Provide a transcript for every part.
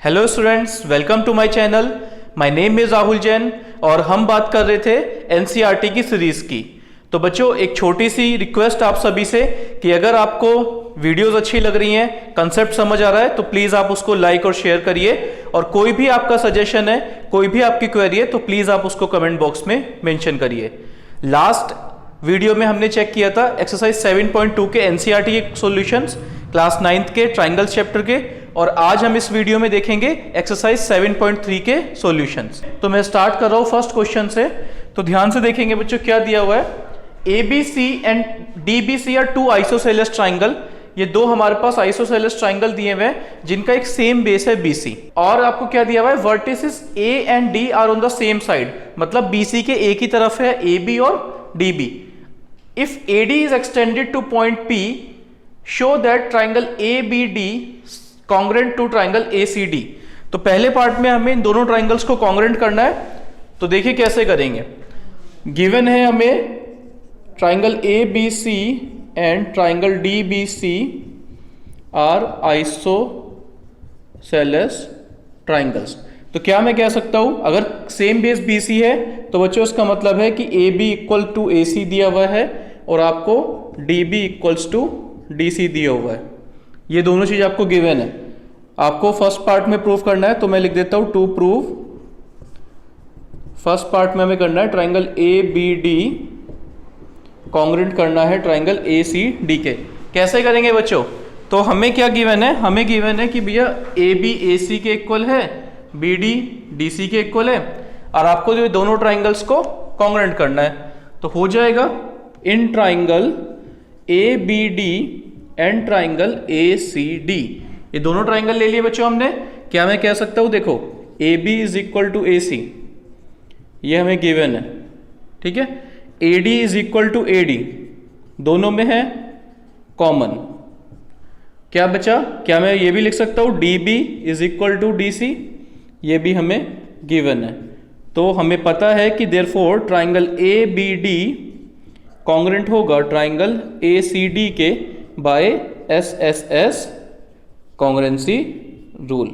Hello students, welcome to my channel. My name is Rahul Jain और हम बात कर रहे थे एनसीईआरटी की सीरीज़ की। तो बच्चों, एक छोटी सी रिक्वेस्ट आप सभी से कि अगर आपको वीडियोस अच्छी लग रही हैं, कंसेप्ट समझ आ रहा है, तो प्लीज़ आप उसको लाइक और शेयर करिए। और कोई भी आपका सजेशन है, कोई भी आपकी क्वेरी है, तो प्लीज़ आप उसको कमेंट बॉक्स में मेंशन करिए। लास्ट वीडियो में हमने चेक किया था एक्सरसाइज 7.2 के एनसीईआरटी के सॉल्यूशंस, क्लास 9th के ट्राइंगल्स चैप्टर के, और आज हम इस वीडियो में देखेंगे एक्सरसाइज 7.3 के सॉल्यूशंस। तो मैं स्टार्ट कर रहा हूं फर्स्ट क्वेश्चन से। तो ध्यान से देखेंगे बच्चों, क्या दिया हुआ है। ABC and DBC are two isosceles triangle. ये दो हमारे पास आइसोसेलेस ट्राइंगल दिए हुए हैं जिनका एक सेम बेस है BC। और आपको क्या दिया हुआ है, vertices A and D are on the same side, मतलब BC के एक ही तरफ है AB और DB। If AD is extended to point P, show that triangle ABD congruent to triangle ACD। तो पहले पार्ट में हमें इन दोनों ट्राइंगल्स को कॉन्ग्रेंट करना है। तो देखिए कैसे करेंगे। गिवन है हमें triangle ABC and triangle DBC are isosceles triangles. तो क्या मैं कह सकता हूं, अगर सेम बेस BC है तो बच्चों इसका मतलब है कि AB इक्वल टू AC दिया हुआ है और आपको DB इक्वल्स टू DC दिया हुआ है। ये दोनों चीज आपको गिवन है। आपको फर्स्ट पार्ट में प्रूव करना है, तो मैं लिख देता हूं टू प्रूव। फर्स्ट पार्ट में हमें करना है ट्राइंगल ABD कॉन्ग्रेंट करना है ट्राइंगल ACD के। कैसे करेंगे बच्चों, तो हमें क्या गिवन है, हमें गिवन है कि भैया AB AC के इक्वल है, BD DC के इक्वल है, और आपको जो दोनों ट्राइंगल्स को कॉन्ग्रेंट करना है। तो हो जाएगा in triangle ABD and triangle ACD। ये दोनों ट्राइंगल ले लिए बच्चों हमने। क्या मैं कह सकता हूं, देखो AB is equal to AC, ये हमें गिवन है, ठीक है। AD is equal to AD, दोनों में है कॉमन। क्या बचा, क्या मैं ये भी लिख सकता हूं DB is equal to DC, ये भी हमें गिवन है। तो हमें पता है कि देयरफॉर ट्राइंगल ABD कॉन्ग्रेंट होगा ट्राइंगल ACD के बाय SSS कॉन्ग्रेंसी रूल।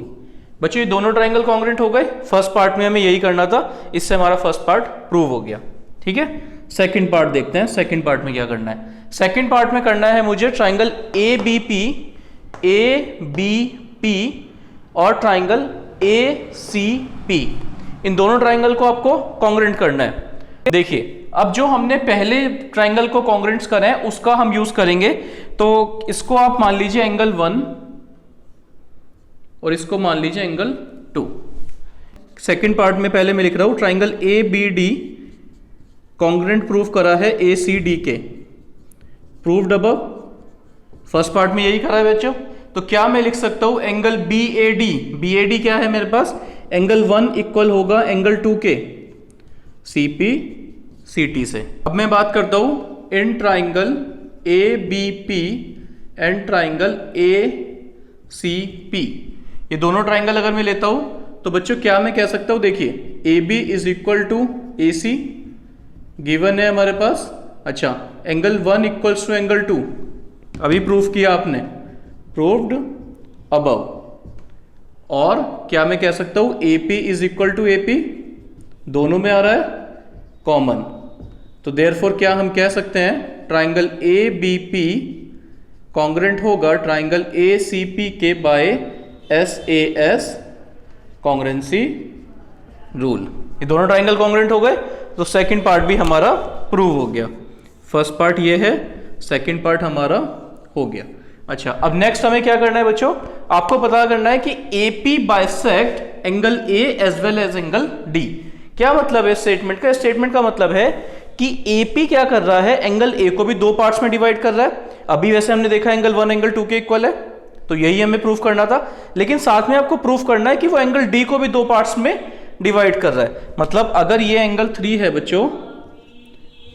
बच्चों ये दोनों ट्राइंगल कॉन्ग्रेंट हो गए। फर्स्ट पार्ट में हमें यही करना था, इससे हमारा फर्स्ट पार्ट प्रूव हो गया, ठीक है। सेकंड पार्ट देखते हैं, सेकंड पार्ट में क्या करना है। सेकंड पार्ट में करना है मुझे ट्राइंगल ABP और ट्राइंगल ACP, इन दोनों ट्राइंगल को आपको कॉन्ग्रेंट करना है। देखिए, अब जो हमने पहले ट्राइंगल को कॉन्ग्रेंट्स करा है उसका हम यूज करेंगे। तो इसको आप मान लीजिए एंगल 1 और इसको मान लीजिए एंगल 2। सेकंड पार्ट में पहले मैं लिख रहा हूं ट्राइंगल ABD कॉन्ग्रेंट प्रूव करा है ACD के, प्रूव्ड अबव। फर्स्ट पार्ट में यही करा है बच्चों। तो क्या मैं लिख सकता हूं, एंगल BAD क्या है मेरे पास, एंगल 1 इक्वल होगा एंगल 2 के CP/CT से। अब मैं बात करता हूं in triangle ABP and triangle ACP। ये दोनों ट्राइंगल अगर मैं लेता हूं तो बच्चों क्या मैं कह सकता हूं, देखिए AB is equal to AC given है हमारे पास। अच्छा, एंगल 1 इक्वल्स टू एंगल 2 अभी प्रूफ किया आपने, प्रूव्ड अबव। और क्या मैं कह सकता हूं, AP is equal to AP, दोनों में आ रहा है कॉमन। तो देयरफॉर क्या हम कह सकते हैं, ट्राइंगल ABP कॉन्ग्रेंट होगा ट्राइंगल ACP के बाय SAS कॉन्ग्रेंसी रूल। ये दोनों ट्राइंगल कॉन्ग्रेंट हो गए, तो सेकंड पार्ट भी हमारा प्रूव हो गया। फर्स्ट पार्ट ये है, सेकंड पार्ट हमारा हो गया। अच्छा, अब नेक्स्ट हमें क्या करना है बच्चों, आपको पता करना है कि AP bisect angle A as well as angle D। क्या मतलब है स्टेटमेंट का, स्टेटमेंट का मतलब है कि AP क्या कर रहा है, एंगल A को भी दो पार्ट्स में डिवाइड कर रहा है। अभी वैसे हमने देखा एंगल 1 एंगल 2 के इक्वल है, तो यही हमें प्रूफ करना था। लेकिन साथ में आपको प्रूफ करना है कि वो एंगल D को भी दो पार्ट्स में डिवाइड कर रहा है। मतलब अगर ये एंगल 3 है बच्चों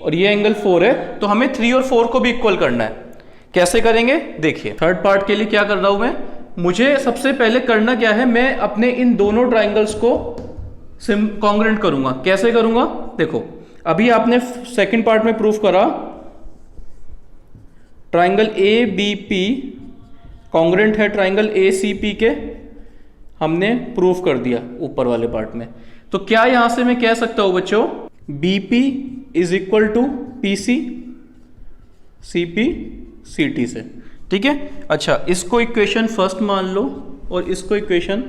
और ये एंगल 4 है, तो हमें 3 और 4 को भी इक्वल करना है। कैसे करेंगे, देखिए। थर्ड पार्ट के लिए क्या कर रहा हूं मैं, मुझे सबसे पहले करना क्या है, मैं अपने इन दोनों ट्राइंगल्स को कॉन्ग्रेंट करूंगा। कैसे करूंगा, देखो अभी आपने सेकंड पार्ट में प्रूफ करा ट्राइंगल ABP कॉन्ग्रेंट है ट्राइंगल ACP के। हमने प्रूफ कर दिया ऊपर वाले पार्ट में। तो क्या यहां से मैं कह सकता हूं बच्चों, BP is equal to PC CPCT से, ठीक है। अच्छा, इसको इक्वेशन फर्स्ट मान लो और इसको इक्वेशन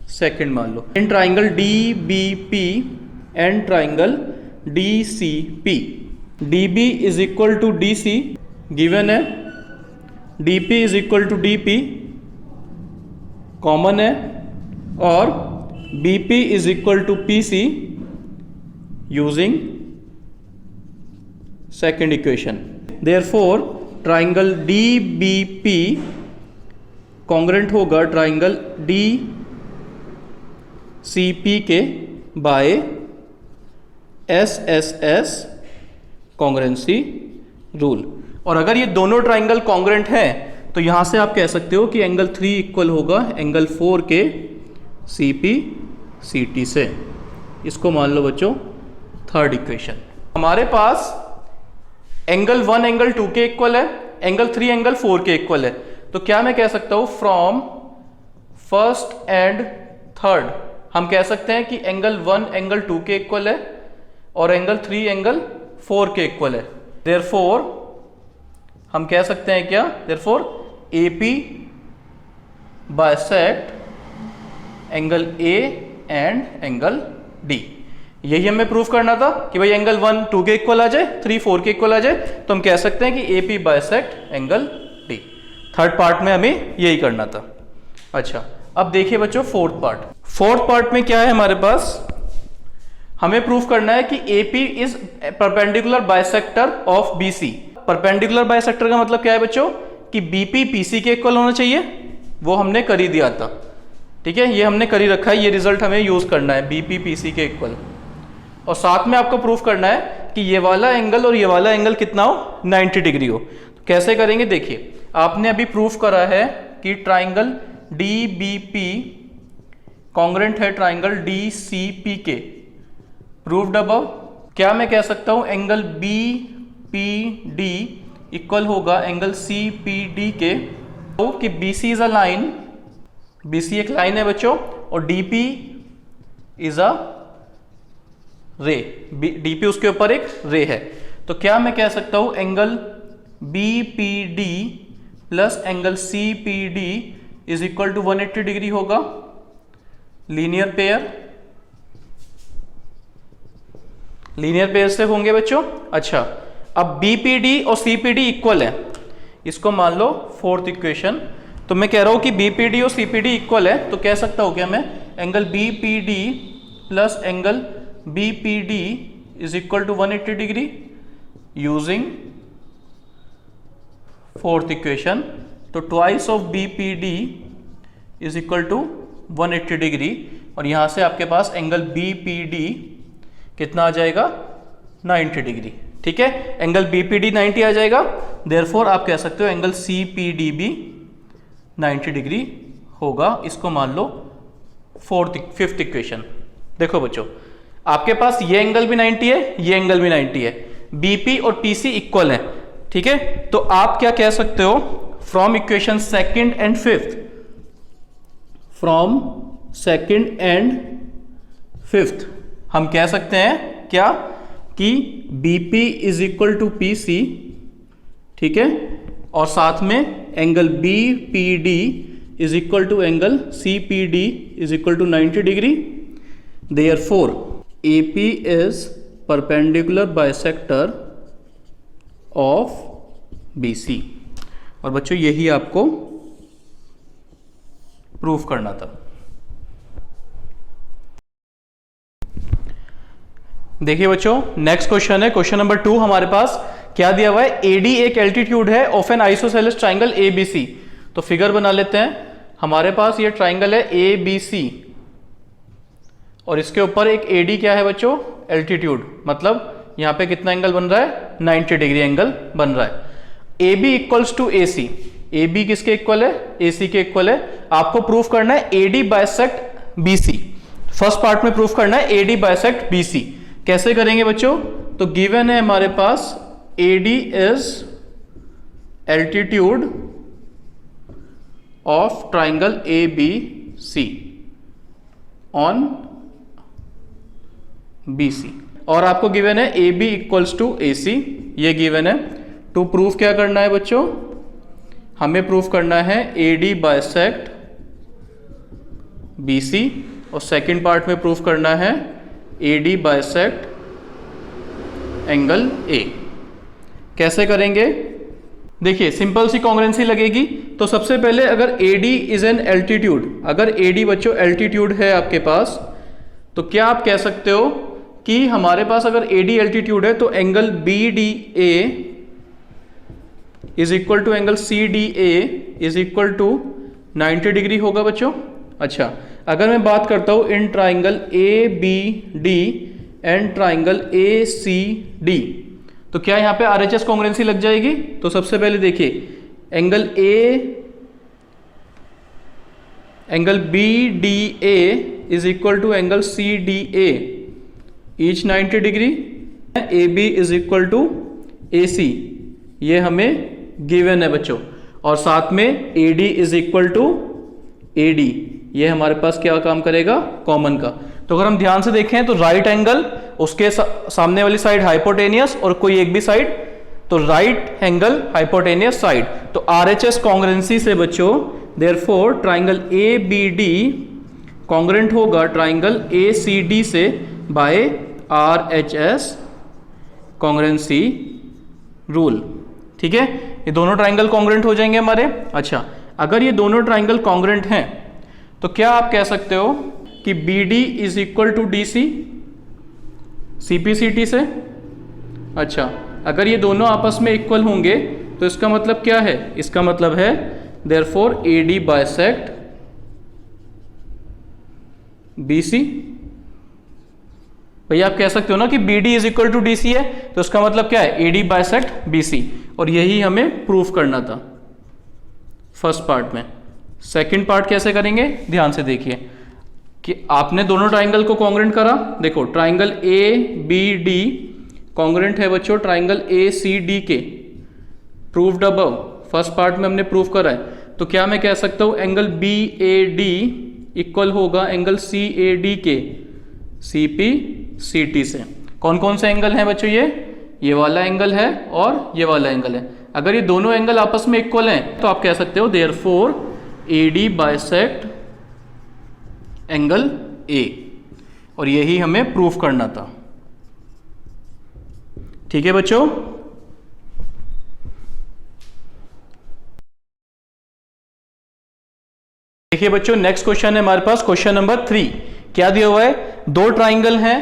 सेकंड मान लो। In triangle D B P and triangle D C P, D B is equal to D C given है, D P is equal to D P common है, और B P is equal to P C using second equation. Therefore triangle D B P congruent होगा triangle D C P के by S S S congruency rule. और अगर ये दोनों triangle congruent हैं तो यहां से आप कह सकते हो कि एंगल 3 इक्वल होगा एंगल 4 के सी पी सी टी से। इसको मान लो बच्चों थर्ड इक्वेशन। हमारे पास एंगल 1 एंगल 2 के इक्वल है, एंगल 3 एंगल 4 के इक्वल है। तो क्या मैं कह सकता हूं, फ्रॉम फर्स्ट एंड थर्ड हम कह सकते हैं कि एंगल 1 एंगल 2 के इक्वल है और एंगल 3 एंगल 4 के इक्वल है। देयरफॉर हम कह सकते हैं क्या, therefore AP bisect angle A and angle D। यही हमें प्रूफ करना था कि भाई एंगल 1 2 के इक्वल आ जाए, 3 4 के इक्वल आ जाए, तो हम कह सकते हैं कि AP bisect angle D। Third part में हमें यही करना था। अच्छा, अब देखिए बच्चों फोर्थ पार्ट। फोर्थ पार्ट में क्या है हमारे पास, हमें प्रूफ करना है कि AP is perpendicular bisector of BC। Perpendicular bisector का मतलब क्या है बच्चों, कि BP PC के इक्वल होना चाहिए, वो हमने कर ही दिया था, ठीक है, ये हमने कर ही रखा है, ये रिजल्ट हमें यूज करना है BP PC के इक्वल। और साथ में आपको प्रूफ करना है कि ये वाला एंगल और ये वाला एंगल कितना हो, 90 डिग्री हो। तो कैसे करेंगे, देखिए आपने अभी प्रूफ करा है कि ट्राइंगल DBP कॉन्ग्रेंट है ट्राइंगल DCP के, प्रूव्ड अबव। क्या मैं कह सकता हूं, एंगल BPD इक्वल होगा एंगल CPD के, तो कि BC is a line, BC एक लाइन है बच्चों, और DP इज अ रे, DP उसके ऊपर एक रे है। तो क्या मैं कह सकता हूं, angle BPD plus angle CPD is equal to 180 degree होगा, लीनियर पेयर, लीनियर पेयर से होंगे बच्चों। अच्छा, अब BPD और CPD इक्वल है, इसको मान लो फोर्थ इक्वेशन। तो मैं कह रहा हूं कि BPD और CPD इक्वल है, तो कह सकता हूं क्या मैं, angle BPD plus angle BPD is equal to 180 degree using fourth equation. तो twice of BPD is equal to 180 degree, और यहां से आपके पास एंगल BPD कितना आ जाएगा, 90 डिग्री, ठीक है। एंगल BPD 90 आ जाएगा, देयरफॉर आप कह सकते हो एंगल CPD भी 90 डिग्री होगा। इसको मान लो फिफ्थ इक्वेशन। देखो बच्चों, आपके पास ये एंगल भी 90 है, ये एंगल भी 90 है, BP और PC इक्वल है, ठीक है। तो आप क्या कह सकते हो, from equation second and fifth, from second and fifth हम कह सकते हैं क्या, कि BP is equal to PC, ठीक है, और साथ में angle BPD is equal to angle CPD is equal to 90 degree. Therefore AP is perpendicular bisector of BC। और बच्चों यही आपको प्रूफ करना था। देखिए बच्चों, नेक्स्ट क्वेश्चन है, क्वेश्चन नंबर 2 हमारे पास क्या दिया हुआ है, AD एक एल्टीट्यूड है of N isosceles triangle ABC। तो फिगर बना लेते हैं। हमारे पास ये ट्राइंगल है ABC और इसके ऊपर एक AD क्या है बच्चों, एल्टीट्यूड, मतलब यहां पे कितना एंगल बन रहा है, 90 डिग्री एंगल बन रहा है। AB equals to AC, AB किसके इक्वल है, AC के इक्वल है। आपको प्रूफ करना है AD bisect BC। First part में प्रूफ करना है AD बाइसेक्ट BC। कैसे करेंगे बच्चों, तो गिवन है हमारे पास AD is altitude of triangle ABC C on B C. और आपको गिवन है A B equals to A C, ये गिवन है। टू प्रूफ क्या करना है बच्चों, हमें प्रूफ करना है A D bisect B C, और सेकेंड पार्ट में प्रूफ करना है A D bisect angle A. कैसे करेंगे, देखिए सिंपल सी कॉन्ग्रुएंसी लगेगी। तो सबसे पहले अगर ए डी इज एन एल्टीट्यूड, अगर ए डी बच्चों एल्टीट्यूड है आपके पास, तो क्या आप कह सकते हो कि हमारे पास अगर ए डी एल्टीट्यूड है तो angle B D A is equal to angle C D A is equal to 90 degree होगा बच्चों। अच्छा, अगर मैं बात करता हूं in triangle A B D and triangle A C D, तो क्या यहां पे आरएचएस कॉन्ग्रुएंसी लग जाएगी। तो सबसे पहले देखिए angle B D A is equal to angle C D A each 90 degree, A B is equal to A C, ये हमें गिवन है बच्चों। और साथ में A D is equal to A D, ये हमारे पास क्या काम करेगा, कॉमन का। तो अगर हम ध्यान से देखें तो राइट एंगल, उसके सामने वाली साइड हाइपोटेनियस और कोई एक भी साइड, तो राइट एंगल हाइपोटेनियस साइड। तो आरएचएस कॉन्ग्रुएंसी से बच्चों therefore triangle A B D congruent होगा ट्राइंगल ए सी डी से बाय आरएचएस कॉन्ग्रुएंसी रूल। ठीक है, ये दोनों ट्राइंगल कॉन्ग्रुएंट हो जाएंगे हमारे। अच्छा, अगर ये दोनों ट्राइंगल कॉन्ग्रुएंट हैं तो क्या आप कह सकते हो कि B D is equal to D C CPCT से। अच्छा, अगर ये दोनों आपस में इक्वल होंगे तो इसका मतलब क्या है, इसका मतलब है therefore A D bisect B C. भैया आप कह सकते हो ना कि B D is equal to D C है, तो इसका मतलब क्या है, A D bisect B C. और यही हमें प्रूफ करना था फर्स्ट पार्ट में। सेकंड पार्ट कैसे करेंगे, ध्यान से देखिए कि आपने दोनों ट्राइंगल को कॉन्ग्रुएंट करा। देखो triangle A B D congruent है बच्चों ट्राइंगल ए सी डी के, प्रूव्ड अबव, फर्स्ट पार्ट में हमने प्रूफ करा है। तो क्या मैं कह सकता हूं angle B A D equal होगा एंगल सी ए डी के सी पी सी टी से। कौन कौन से एंगल हैं बच्चों, ये वाला एंगल है और ये वाला एंगल है। अगर ये दोनों एंगल आपस में इक्वल हैं तो आप कह सकते हो therefore A D bisect angle ए, और यही हमें प्रूफ करना था। ठीक है बच्चों, देखिए बच्चों नेक्स्ट क्वेश्चन है हमारे पास, क्वेश्चन नंबर 3। क्या दिया हुआ है, दो ट्राइंगल हैं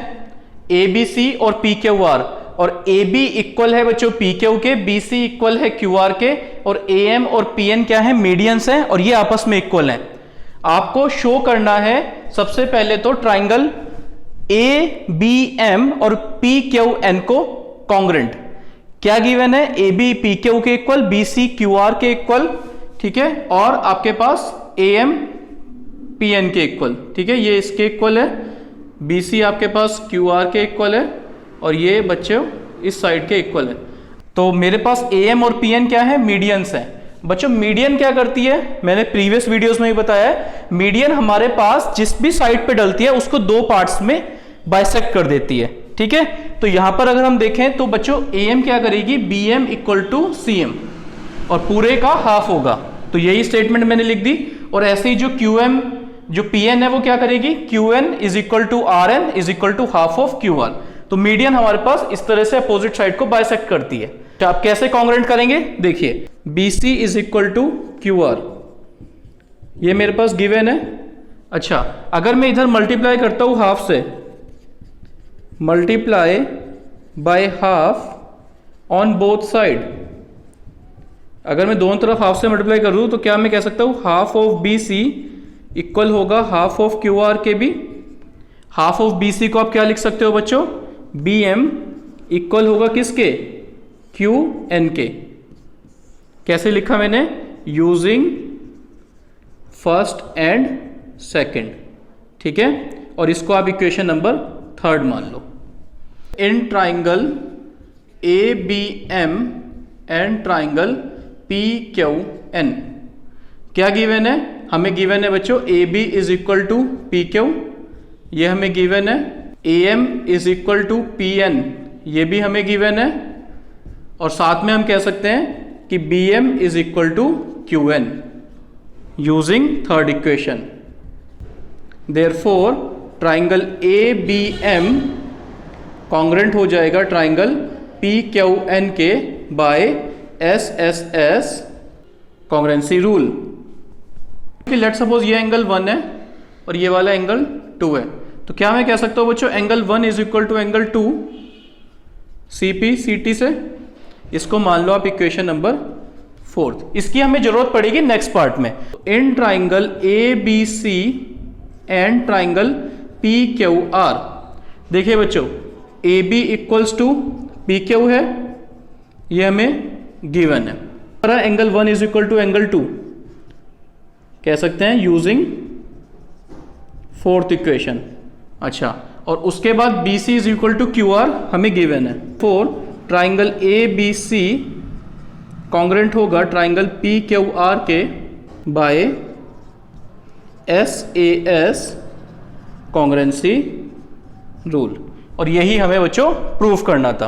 ए बी सी और पी क्यू आर, और ए बी इक्वल है बच्चों पी क्यू के, बी सी इक्वल है क्यू आर के, और ए एम और पी एन क्या है, मीडियंस हैं, और ये आपस में इक्वल हैं। आपको शो करना है सबसे पहले तो ट्राइंगल ए बी एम और पी क्यू एन को कॉन्ग्रुएंट। क्या गिवन है, ए बी पी क्यू के equal, B C Q R के इक्वल, ठीक है, और आपके पास ए एम पी एन के इक्वल। ठीक है, ये इसके इक्वल है, बी सी आपके पास क्यू आर के इक्वल है, और ये बच्चों इस साइड के इक्वल है। तो मेरे पास ए एम और पी एन क्या है, मीडियंस है। बच्चों मीडियन क्या करती है, मैंने प्रीवियस वीडियोस में ही बताया है, मीडियन हमारे पास जिस भी साइड पे डलती है उसको दो पार्ट्स में बाइसेक्ट कर देती है। ठीक है, तो यहां पर अगर हम देखें तो बच्चों ए एम क्या करेगी, B M equal to C M, और पूरे का हाफ होगा। तो यही स्टेटमेंट मैंने लिख दी। और ऐसे ही जो क्यू एम जो पी एन है वो क्या करेगी, Q N is equal to R N is equal to half of Q R. तो मीडियन हमारे पास इस तरह से अपोजिट साइड को बाइसेक्ट करती है। तो आप कैसे कॉन्ग्रुएंट करेंगे, देखिए B C is equal to Q R, ये मेरे पास गिवन है। अच्छा, अगर मैं इधर मल्टीप्लाई करता हूं हाफ से, multiply by half on both side, अगर मैं दोनों तरफ हाफ से मल्टीप्लाई करूं तो क्या मैं कह सकता हूं half of B C equal होगा हाफ ऑफ क्यू आर के B. Half of B C को आप क्या लिख सकते हो बच्चों, बी एम इक्वल होगा किसके, क्यू एन के। कैसे लिखा मैंने, यूजिंग फर्स्ट एंड सेकंड। ठीक है, और इसको आप इक्वेशन नंबर 3 मान लो। In triangle A B M and triangle P Q N क्या गिवन है, हमें गिवन है बच्चों A B is equal to P Q, ये हमें गिवन है। A M is equal to P N, ये भी हमें गिवन है। और साथ में हम कह सकते हैं कि B M is equal to Q N using third equation. Therefore triangle A B M congruent हो जाएगा ट्राइंगल पी क्यू एन के by S S S congruency rule. Let suppose ये एंगल 1 है और ये वाला एंगल 2 है, तो क्या मैं कह सकता हूँ बच्चों angle 1 is equal to angle 2 C P C T से। इसको मान लो आप इक्वेशन नंबर 4। इसकी हमें जरूरत पड़ेगी नेक्स्ट पार्ट में। In triangle A B C and triangle P Q R, देखिए बच्चों A B equals to P Q है, ये हमें गिवन है। Angle 1 is equal to angle 2 कह सकते हैं यूजिंग फोर्थ इक्वेशन। अच्छा, और उसके बाद B C is equal to Q R हमें गिवन है। For triangle A B C congruent होगा ट्राइंगल पी क्यू आर के by S A S congruency rule. और यही हमें बच्चों प्रूफ करना था।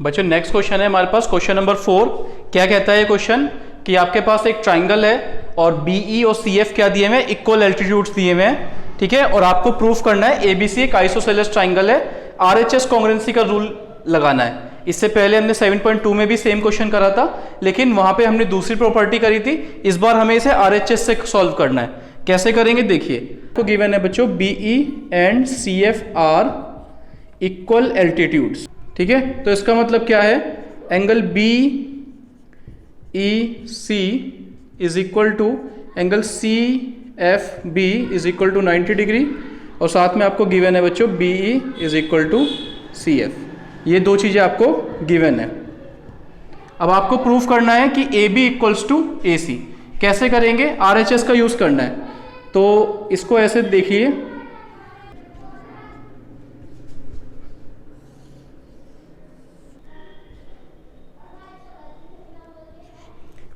बच्चों नेक्स्ट क्वेश्चन है हमारे पास क्वेश्चन नंबर 4। क्या कहता है ये क्वेश्चन कि आपके पास एक ट्राइंगल है और बीई और सीएफ क्या दिए हुए हैं, इक्वल एल्टीट्यूड्स दिए हुए हैं, ठीक है। और आपको प्रूफ करना है एबीसी एक आइसोसेलेस ट्राइंगल है, आरएचएस कॉन्ग्रेंसी का रूल लगाना है। इससे पहले हमने 7.2 में भी सेम क्वेश्चन करा था, लेकिन वहां पे हमने दूसरी प्रॉपर्टी करी थी। इस बार हमें इसे आरएचएस से सॉल्व करना है। कैसे करेंगे देखिए, तो गिवन है बच्चों BE and CF are equal altitudes, ठीक है। तो इसका मतलब क्या है, angle B E C is equal to angle C F B is equal to 90 degree, और साथ में आपको गिवन है बच्चों B E is equal to C F. ये दो चीजें आपको गिवन है। अब आपको प्रूफ करना है कि ए बी इक्वल्स टू ए सी। कैसे करेंगे, आरएचएस का यूज करना है। तो इसको ऐसे देखिए,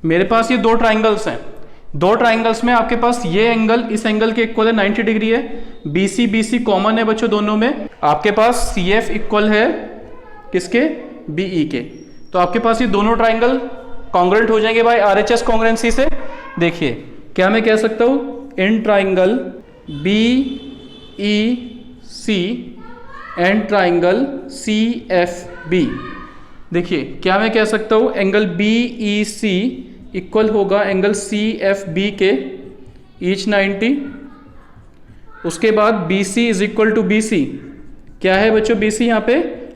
मेरे पास ये दो ट्राइंगल्स हैं। दो ट्राइंगल्स में आपके पास ये एंगल इस एंगल के इक्वल है 90 डिग्री है। बीसी बीसी कॉमन है बच्चों दोनों में। आपके पास सी एफ इक्वल है किसके, बीई के। तो आपके पास ये दोनों ट्राइंगल कॉन्ग्रेंट हो जाएंगे बाय आरएचएस कॉन्ग्रेंसी से। देखिए क्या मैं कह सकता हूं, in triangle B E C and triangle C F B, देखिए क्या मैं कह सकता हूं, angle B E C equal होगा एंगल सी एफ बी के ईच 90। उसके बाद B C is equal to B C, क्या है बच्चों बी सी यहाँ पे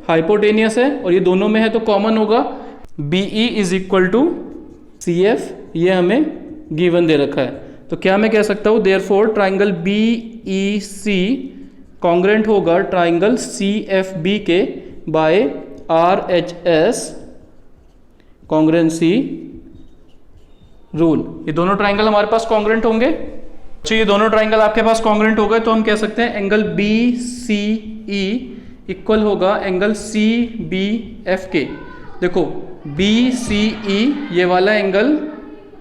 हाइपोटेनियस है और ये दोनों में है तो कॉमन होगा। B E is equal to C F, ये हमें गिवन दे रखा है। तो क्या मैं कह सकता हूँ, therefore triangle B E C congruent होगा ट्राइंगल सी एफ बी के by R H S congruency rule. ये दोनों ट्राइंगल हमारे पास कॉन्ग्रेंट होंगे। तो ये दोनों ट्राइंगल आपके पास कॉन्ग्रेंट हो गए तो हम कह सकते हैं angle B C E equal होगा एंगल सी बी एफ के। देखो बी सी ई ये वाला एंगल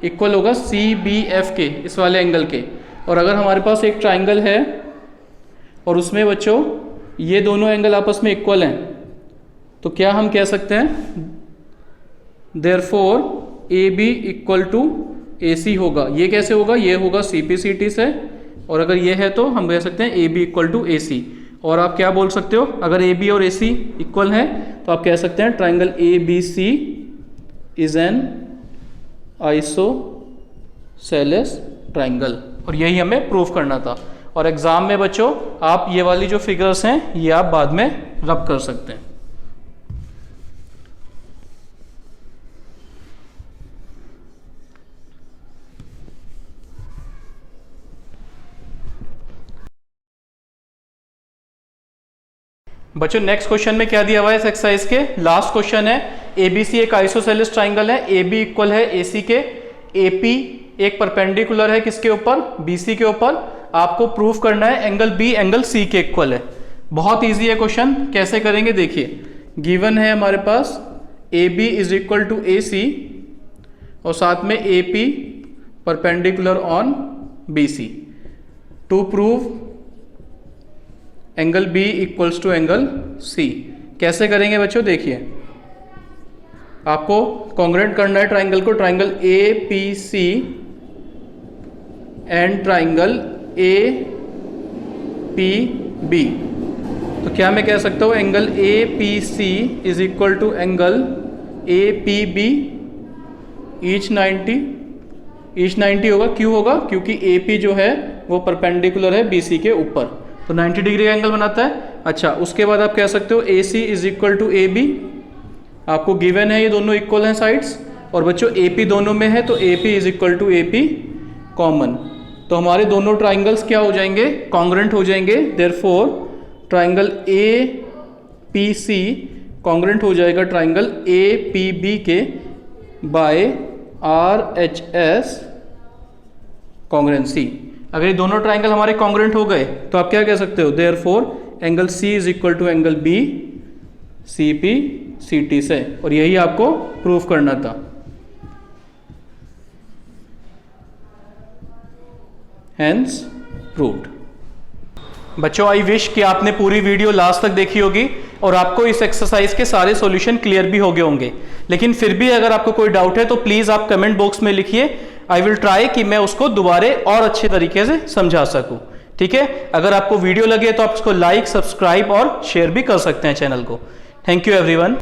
इक्वल होगा सी बी एफ के, इस वाले एंगल के। और अगर हमारे पास एक ट्राइंगल है और उसमें बच्चों ये दोनों एंगल आपस में इक्वल हैं, तो क्या हम कह सकते हैं, therefore A B equal to A C होगा। ये कैसे होगा, ये होगा सी पी सी टी से, और अगर ये है तो हम कह सकते हैं ए B equal to A C. और आप क्या बोल सकते हो, अगर ए बी और ए सी इक्वल है तो आप कह सकते हैं triangle A B C is an isosceles triangle. और यही हमें प्रूफ करना था। और एग्जाम में बच्चों आप ये वाली जो फिगर्स हैं ये आप बाद में रब कर सकते हैं। बच्चों नेक्स्ट क्वेश्चन में क्या दिया हुआ है इस एक्सरसाइज के, लास्ट क्वेश्चन है। एबीसी एक आइसोसेलेस ट्राइंगल है, ए बी इक्वल है ए सी के, एपी एक परपेंडिकुलर है किसके ऊपर, बीसी के ऊपर। आपको प्रूफ करना है एंगल बी एंगल सी के इक्वल है। बहुत इजी है क्वेश्चन, कैसे करेंगे देखिए। गिवन है हमारे पास A B is equal to A C और साथ में A P perpendicular on BC to prove angle B equals to angle C। कैसे करेंगे बच्चों, देखिए आपको कॉन्ग्रुएंट करना है ट्राइंगल को, triangle APC and triangle APB। तो क्या मैं कह सकता हूँ angle APC is equal to angle APB each 90 होगा। क्यों होगा, क्योंकि AP जो है वो परपेंडिकुलर है BC के ऊपर, तो 90 डिग्री का एंगल बनाता है। अच्छा, उसके बाद आप कह सकते हो AC is equal to AB, आपको गिवन है ये दोनों इक्वल हैं साइड्स, और बच्चों AP दोनों में है तो AP is equal to AP common. तो हमारे दोनों ट्राइंगल्स क्या हो जाएंगे, कॉन्ग्रुएंट हो जाएंगे। देयरफॉर ट्राइंगल APC कॉन्ग्रुएंट हो जाएगा ट्राइंगल APB के बाय RHS कॉन्ग्रुएंसी। अगर ये दोनों ट्राइंगल हमारे कॉन्ग्रुएंट हो गए तो आप क्या कह सकते हो, therefore angle C is equal to angle B CP CT से, और यही आपको प्रूफ करना था। Hence proved. बच्चों आई विश कि आपने पूरी वीडियो लास्ट तक देखी होगी और आपको इस एक्सरसाइज के सारे सॉल्यूशन क्लियर भी हो गए होंगे। लेकिन फिर भी अगर आपको कोई डाउट है तो प्लीज आप कमेंट बॉक्स में लिखिए, आई विल ट्राई कि मैं उसको दोबारे और अच्छे तरीके से समझा सकूं। ठीक है, अगर आपको वीडियो लगे तो आप इसको लाइक, सब्सक्राइब और शेयर भी कर सकते हैं चैनल को। Thank you everyone.